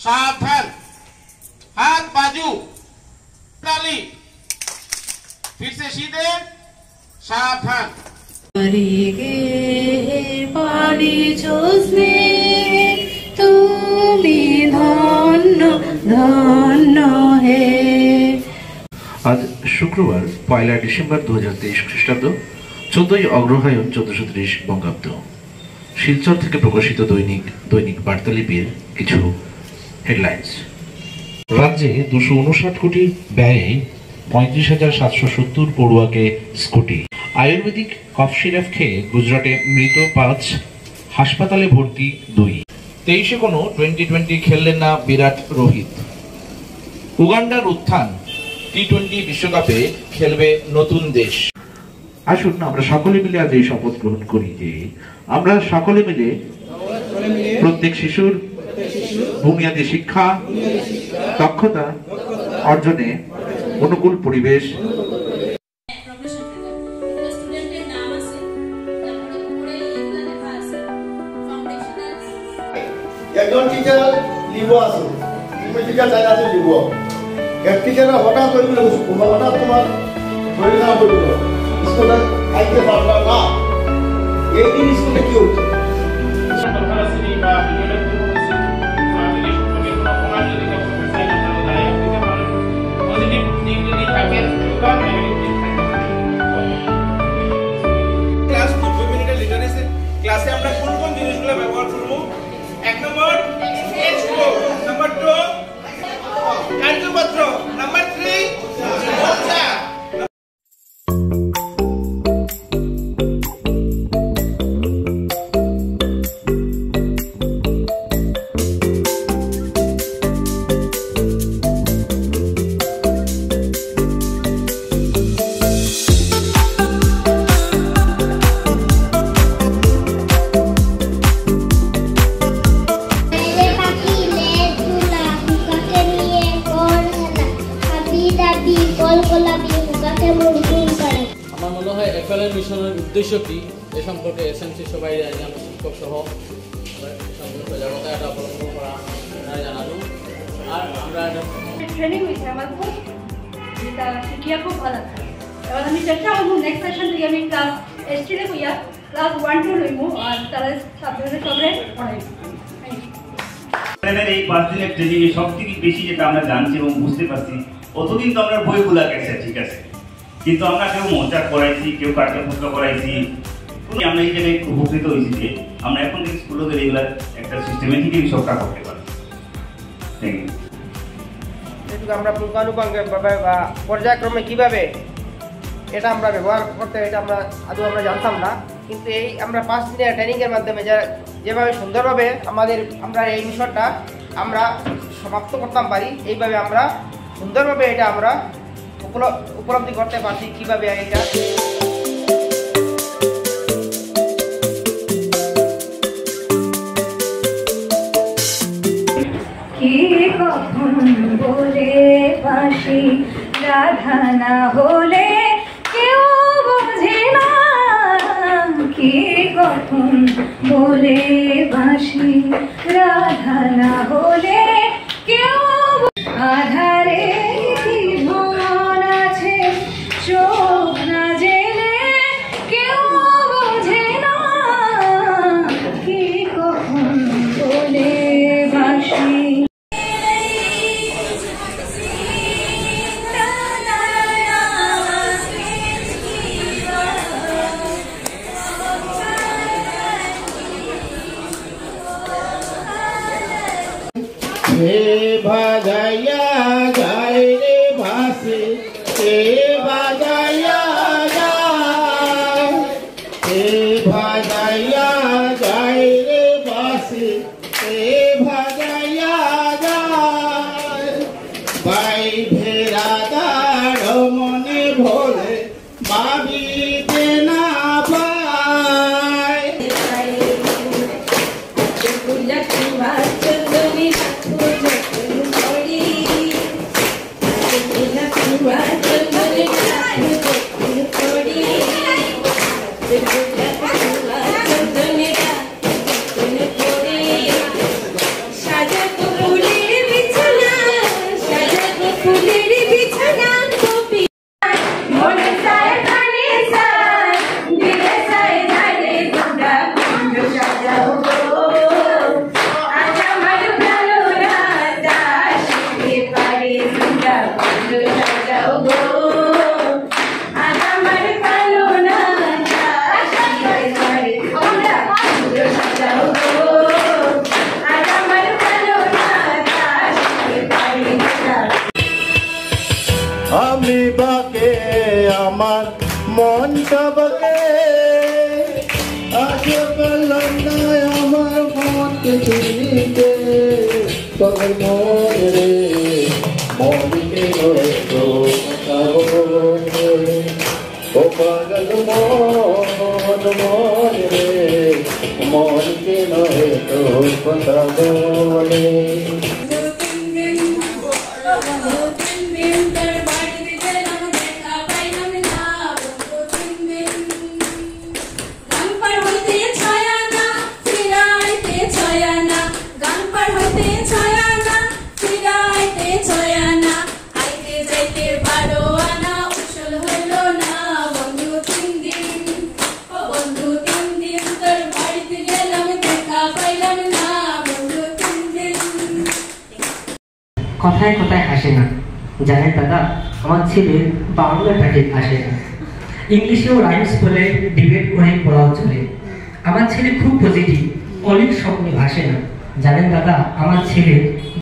सावधान, हाथ बाजू, ताली, फिर से सीधे, सावधान। पानी चोसने तुम्हें धन्य धन्य है। आज शुक्रवार 1 डिसेम्बर 2023 খ্রিস্টাব্দ 14 অগ্রহায়ণ 1430 বঙ্গাব্দ। শিলচর থেকে প্রকাশিত দৈনিক বার্তালিপির কিছু হেডলাইন্স। রাজ্যে 259 কোটি ব্যয়ে 35,770 পড়ুয়াকে স্কুটি। আয়ুর্বেদিক কফ সিরাপ খেয়ে গুজরাটে মৃত 5, হাসপাতালে ভর্তি 2। 23-এ কোনো টি-20 খেললেন না বিরাট রোহিত। উগান্ডার উত্থান, টি-20 বিশ্বকাপে খেলবে নতুন দেশ। আসুন আমরা সকলে মিলে আজ এই শপথ গ্রহণ করি যে আমরা সকলে মিলে প্রত্যেক শিশুর বুনিয়াদী শিক্ষা দক্ষতা অর্জনে অনুকূল পরিবেশ একজন টিচার লিব আছে, তুমি টিচার চাই আছে লিব এক টিচার হঠাৎ করে হঠাৎ তোমার শরীর খারাপ হয়ে গেল, স্কুলে খাইতে পারলাম না, এই দিন স্কুলে কি হচ্ছে? ক্লাসে আমরা কোন কোন জিনিসগুলো ব্যবহার করব? 1 নম্বর স্কেচবুক, নাম্বার 2 কার্যপত্র, নাম্বার 3 নকশা। আমার মনে হয় এফএলএর মিশনের উদ্দেশ্য কি এ সম্পর্কে এসএমসি সবাই জানি, আমরা শিক্ষক সহ সজাগতা এটা অবলম্বন করা জানানো। আর আমরা ট্রেনিং হয়েছে আমার খুব, যেটা শিখিয়া খুব ভালো লাগে। এবার আমি চেষ্টা করবো নেক্সট সেশন থেকে আমি ক্লাস এসটিতে কইয়া ক্লাস 1-2 লইব আর তারা সাবজেক্টে সবরে পড়াইব। এই 5 দিনের ট্রেনিং এ সবথেকে বেশি যেটা আমরা জানছি এবং বুঝতে পারছি, অতদিন তো আমরা বইগুলা গেছে ঠিক আছে, কিন্তু আমরা কেউ মজা করাইছি, কেউ পাঠ্যপুস্তক করাইছি, আমরা এই জায়গায় উপকৃত হয়েছি যে আমরা এখন থেকে স্কুলে গেলে এগুলা একটা সিস্টেমেটিক সবটা করতে পারি। Thank you. যেটুকু আমরা পুঙ্খানুপুঙ্খভাবে বা পর্যায়ক্রমে কীভাবে এটা আমরা ব্যবহার করতে, এটা আমরা আদৌ আমরা জানতাম না, কিন্তু এই আমরা 5 দিনের ট্রেনিংয়ের মাধ্যমে যেভাবে সুন্দরভাবে আমরা এই মিশনটা আমরা সমাপ্ত করতাম পারি, এইভাবে আমরা সুন্দরভাবে এটা আমরা উপলব্ধি করতে পারছি কীভাবে এটা। কি কখন বলে বাসি রাধা না হলে কেউ বোঝে না, কি কখন বলে বাসি রাধা না হলে কেউ আধারে কি মন আছে চোখ না জেলে কেউ বোঝে না, কি কখন বলে বাসি। ভাজাইয়া যায় রে ভাসে, ভাজাইয়া যায়, ভাজাইয়া যায় রে ভাসে, ভাজাইয়া যায়, বাই ভেড়া দাঁড় মনে ভরে ভাবিতে না পায়। চন্দনী যাও গো আর আমার ভালো লাগা পারি না আমি বাকে আমার মনটা বাকে আজ পেলাম না আমার মনকে চিনিতে তবে মন রে মনকে হয়তো কথা বলে ও পাগল মন মন রে মনকে হয়তো কথা বলে কথায় কথায় হাসে না। জানেন দাদা, আমার ছেলে বাংলাটা ঠিক আসে না। ইংলিশেও রাইমস বলে ডিবেট করে পড়াও চলে। আমার ছেলে খুব পজিটিভ, অনেক স্বপ্নে ভাসে না। জানেন দাদা, আমার ছেলে